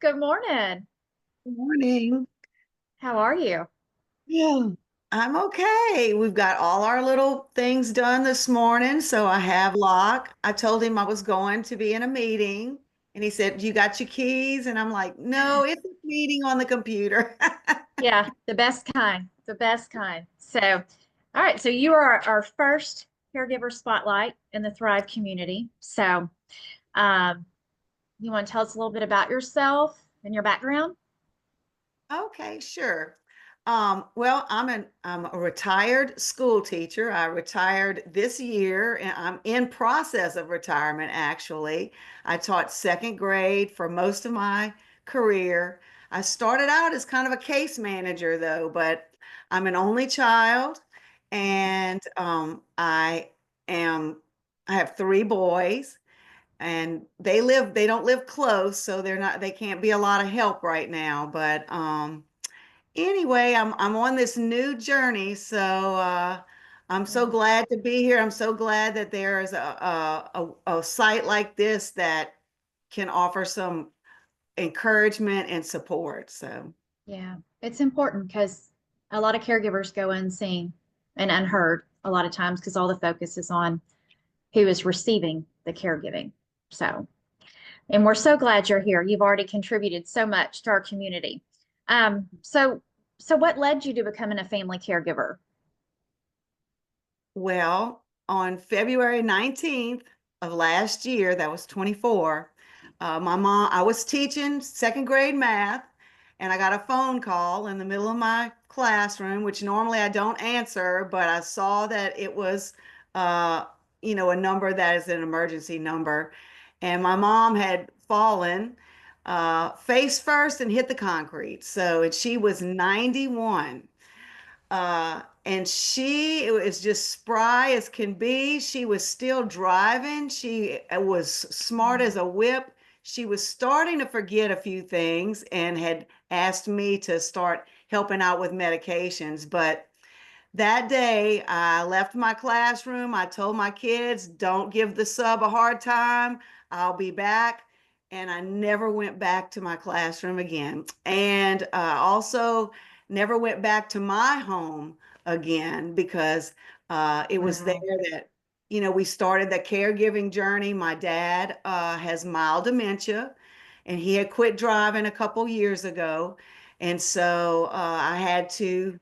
Good morning. Morning. How are you? Yeah, I'm okay. We've got all our little things done this morning, so I have Locke. I told him I was going to be in a meeting, and he said, "You got your keys?" And I'm like, "No, it's a meeting on the computer." Yeah, the best kind, the best kind. All right, so you are our first caregiver spotlight in the Thrive community. Um, you want to tell us a little bit about yourself and your background? Okay, sure. Well, I'm a retired school teacher. I retired this year, and I'm in process of retirement, actually. I taught second grade for most of my career. I started out as kind of a case manager, though, but I'm an only child, and am I have three boys, and they don't live close, so they can't be a lot of help right now, but anyway, I'm on this new journey, so I'm so Yeah. glad to be here. I'm so glad that there is a site like this that can offer some encouragement and support. So Yeah, it's important because a lot of caregivers go unseen and unheard a lot of times because all the focus is on who is receiving the caregiving. So, and we're so glad you're here. You've already contributed so much to our community. Um, so, so what led you to becoming a family caregiver? well, on February 19th of last year, that was 24, I was teaching second grade math, and I got a phone call in the middle of my classroom, which normally I don't answer, but I saw that it was, uh, a number that is an emergency number. And my mom had fallen face first and hit the concrete. And she was 91. And she was just spry as can be. She was still driving. She was smart as a whip. She was starting to forget a few things and had asked me to start helping out with medications. But that day, I left my classroom. I told my kids, don't give the sub a hard time. I'll be back. And I never went back to my classroom again. And also never went back to my home again because it was there Wow. that, we started the caregiving journey. My dad has mild dementia, and he had quit driving a couple years ago. And so I had to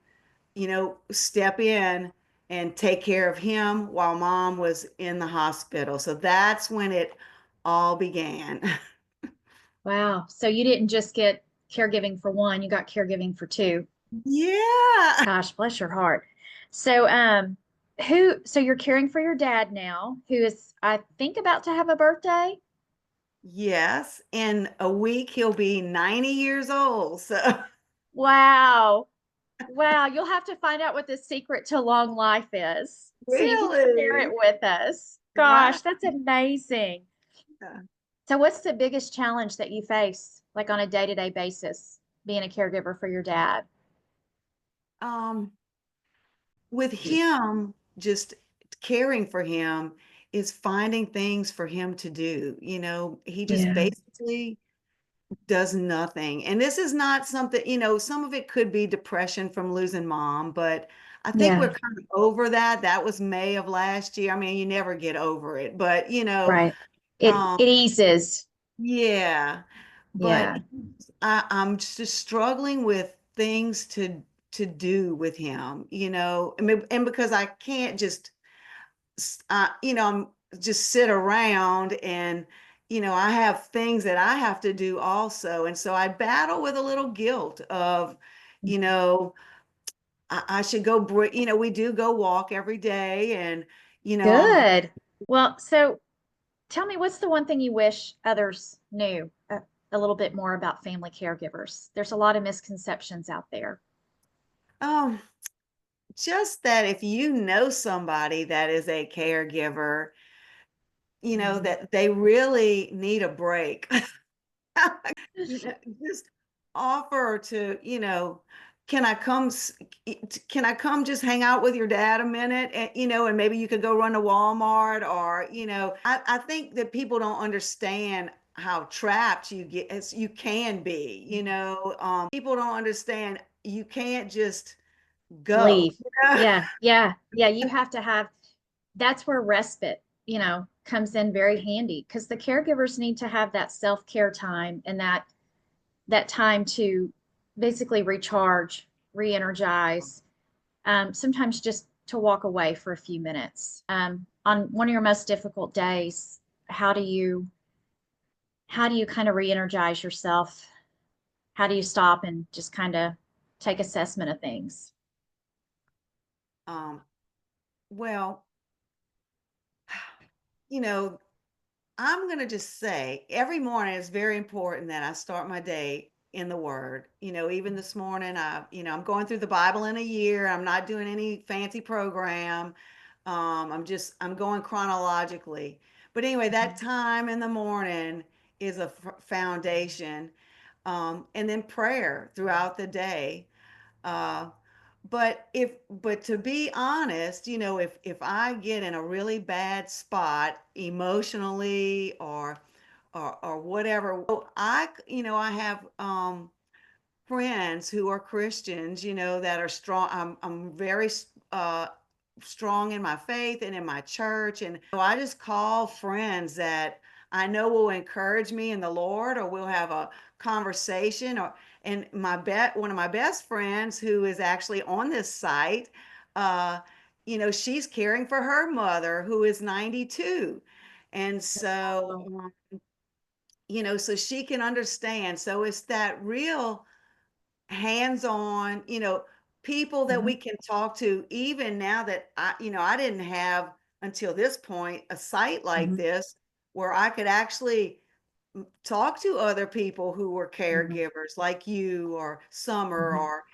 step in and take care of him while mom was in the hospital. So that's when it all began. Wow. So you didn't just get caregiving for one, you got caregiving for two. Yeah. Gosh, bless your heart. So you're caring for your dad now, who is, I think, about to have a birthday? Yes. In a week, he'll be 90 years old. So Wow. Wow. You'll have to find out what the secret to long life is so you can share it really, with us. right. Gosh, that's amazing. So, what's the biggest challenge that you face, like on a day-to-day basis, being a caregiver for your dad? Um, with him, just caring for him is finding things for him to do. He just Yeah. basically does nothing. And this is not something, some of it could be depression from losing mom, but I think we're Yeah. kind of over that. That was May of last year. I mean, you never get over it, but Right. It um, it eases. yeah. But Yeah. I'm just struggling with things to do with him, and because I can't just I'm just sit around and I have things that I have to do also. And so I battle with a little guilt of, you know, I should go, we do go walk every day, and, I'm, Good. Well, so tell me, what's the one thing you wish others knew a little bit more about family caregivers? There's a lot of misconceptions out there. um, just that if you know somebody that is a caregiver, Mhm. that they really need a break. You know, just offer to, can I come, can I come just hang out with your dad a minute? And, and maybe you could go run to Walmart, or, I think that people don't understand how trapped you get as you can be, people don't understand you can't just go. Leave. Yeah, yeah, yeah. You have to have, that's where respite, comes in very handy because the caregivers need to have that self-care time and that time to basically recharge, re-energize, sometimes just to walk away for a few minutes. On one of your most difficult days, how do you how do you kind of re-energize yourself? How do you stop and just kind of take assessment of things? um well, you know I'm going to just say every morning it's very important that I start my day in the word. Even this morning, I'm going through the Bible in a year. I'm not doing any fancy program. I'm going chronologically. But anyway, that Mhm. time in the morning is a foundation. And then prayer throughout the day. Uh, but to be honest, if I get in a really bad spot emotionally or whatever, I have friends who are Christians, that are strong. I'm very uh, strong in my faith and in my church. And so I just call friends that I know will encourage me in the Lord, or we'll have a conversation. And one of my best friends who is actually on this site, uh, she's caring for her mother who is 92. And so, Oh, so she can understand. So it's that real hands-on, people that mhm, we can talk to even now that I didn't have until this point a site like mhm, this where I could actually talk to other people who were mhm, caregivers like you or Summer mhm, or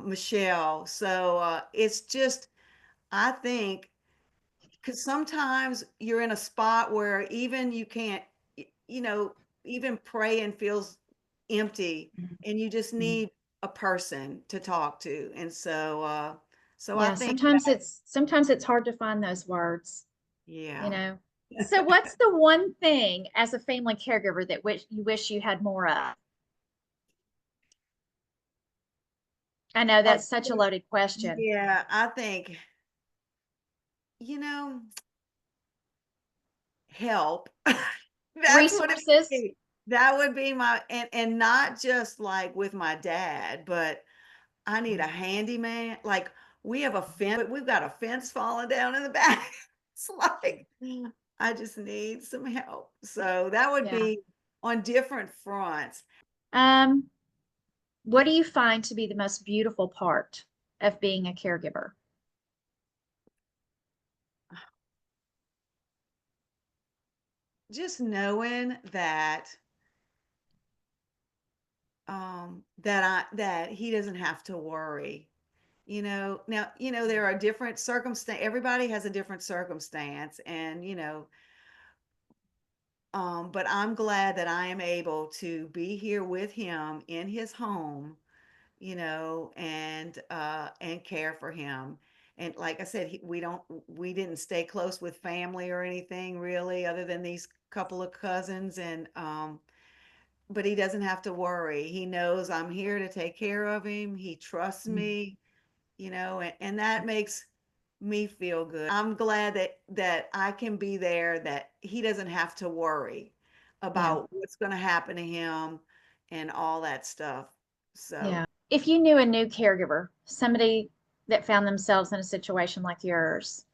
Michelle. So it's just I think because sometimes you're in a spot where even you can't, you know, even praying feels empty mhm, and you just mhm. need a person to talk to. And so I Yeah, think sometimes it's hard to find those words, you yeah. know. So what's the one thing as a family caregiver that wish you had more of? I know Oh, that's such a loaded question. yeah, I think, you know, help. That's what it would Resources. be. That would be my and not just like with my dad, but I need a Mhm. handyman. Like we have a fence, we've got a fence falling down in the back. It's like I just need some help. So that would Yeah. be on different fronts. Um, what do you find to be the most beautiful part of being a caregiver? Just knowing that that he doesn't have to worry. Now, there are different circumstance. Everybody has a different circumstance, and but I'm glad that I am able to be here with him in his home, and care for him. And like I said, we didn't stay close with family or anything really, other than these couple of cousins, and but he doesn't have to worry. He knows I'm here to take care of him. He trusts Mhm. me, and that makes me feel good. I'm glad that I can be there, that he doesn't have to worry Yeah. about what's going to happen to him and all that stuff. So Yeah. If you knew a new caregiver, somebody that found themselves in a situation like yours,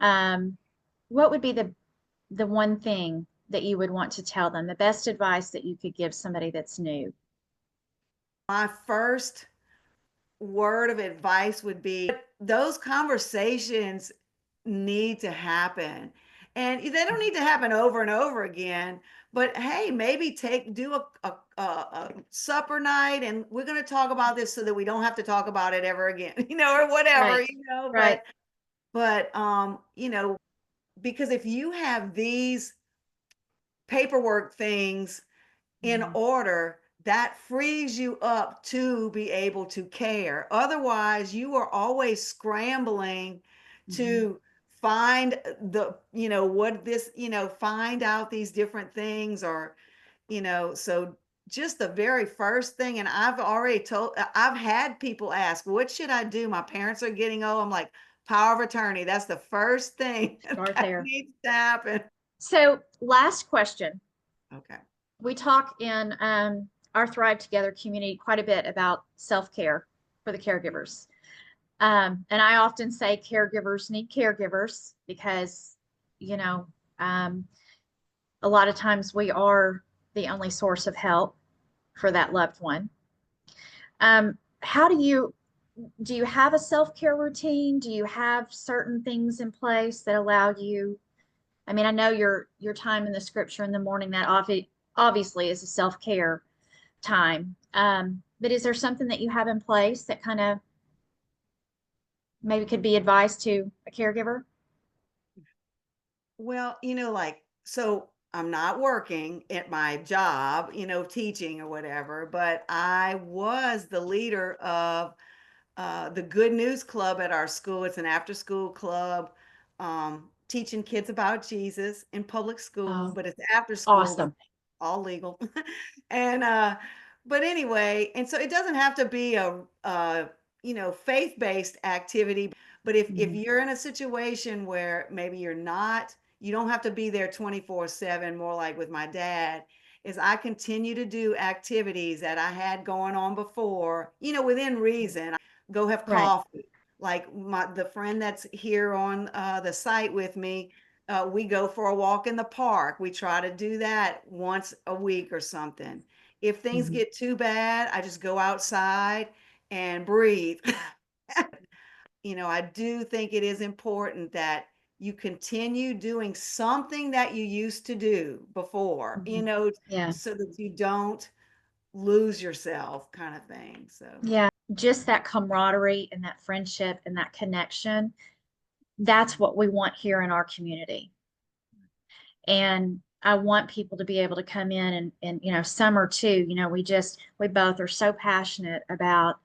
um, what would be the one thing that you would want to tell them, the best advice that you could give somebody that's new? my first word of advice would be those conversations need to happen. And they don't need to happen over and over again. But hey, maybe do a supper night, and we're going to talk about this so that we don't have to talk about it ever again, or whatever, Right. But Right. because if you have these paperwork things in Mhm. order, that frees you up to be able to care. Otherwise, you are always scrambling Mhm. to find what this, find out these different things, or, so just the very first thing. And I've had people ask, what should I do? My parents are getting old. I'm like, power of attorney. That's the first thing Start that there. needs to happen. So last question. Okay. We talk in our Thrive Together community quite a bit about self-care for the caregivers. And I often say caregivers need caregivers because, you know, um, a lot of times we are the only source of help for that loved one. How do you have a self-care routine? Do you have certain things in place that allow you? I mean, I know your time in the scripture in the morning that obviously is a self-care time. But is there something that you have in place that kind of maybe could be advice to a caregiver? Well, so I'm not working at my job, teaching or whatever, but I was the leader of the Good News Club at our school. It's an after school club, teaching kids about Jesus in public school, Oh, but it's after school, but awesome. all legal. And but anyway, and so it doesn't have to be a faith-based activity. But if Mhm. you're in a situation where maybe you don't have to be there 24/7, more like with my dad, is I continue to do activities that I had going on before, within reason. Go have Right. coffee. Like the friend that's here on the site with me, we go for a walk in the park. We try to do that once a week or something. If things Mhm. get too bad, I just go outside and breathe. I do think it is important that you continue doing something that you used to do before, Mhm. Yeah. so that you don't lose yourself, kind of thing. So, Yeah. Just that camaraderie and that friendship and that connection. That's what we want here in our community. And I want people to be able to come in and summer too, we both are so passionate about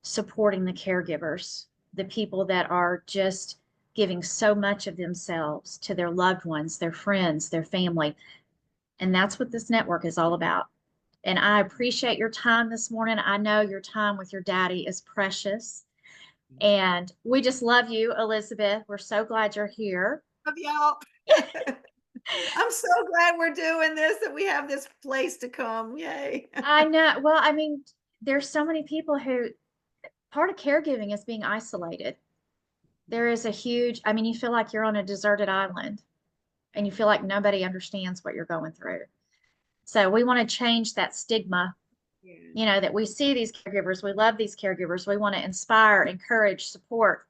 supporting the caregivers, the people that are just giving so much of themselves to their loved ones, their friends, their family. And that's what this network is all about. And I appreciate your time this morning. I know your time with your daddy is precious. And we just love you, Elizabeth. We're so glad you're here. love y'all. I'm so glad we're doing this, that we have this place to come. Yay. I know. Well, I mean, there's so many people who part of caregiving is being isolated. There is a huge, I mean, you feel like you're on a deserted island and you feel like nobody understands what you're going through. So we want to change that stigma, Yeah. that we see these caregivers, we love these caregivers, we want to inspire, encourage, support.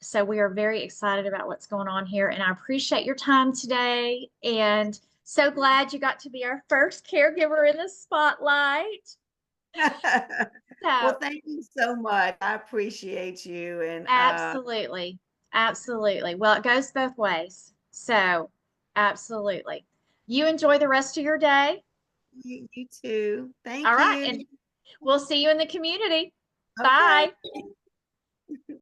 So we are very excited about what's going on here, and I appreciate your time today. And so glad you got to be our first caregiver in the spotlight. Well, So thank you so much. I appreciate you. And absolutely, absolutely. Well, it goes both ways. So absolutely. You enjoy the rest of your day. you too. All Thank right, you. and we'll see you in the community. Okay. Bye.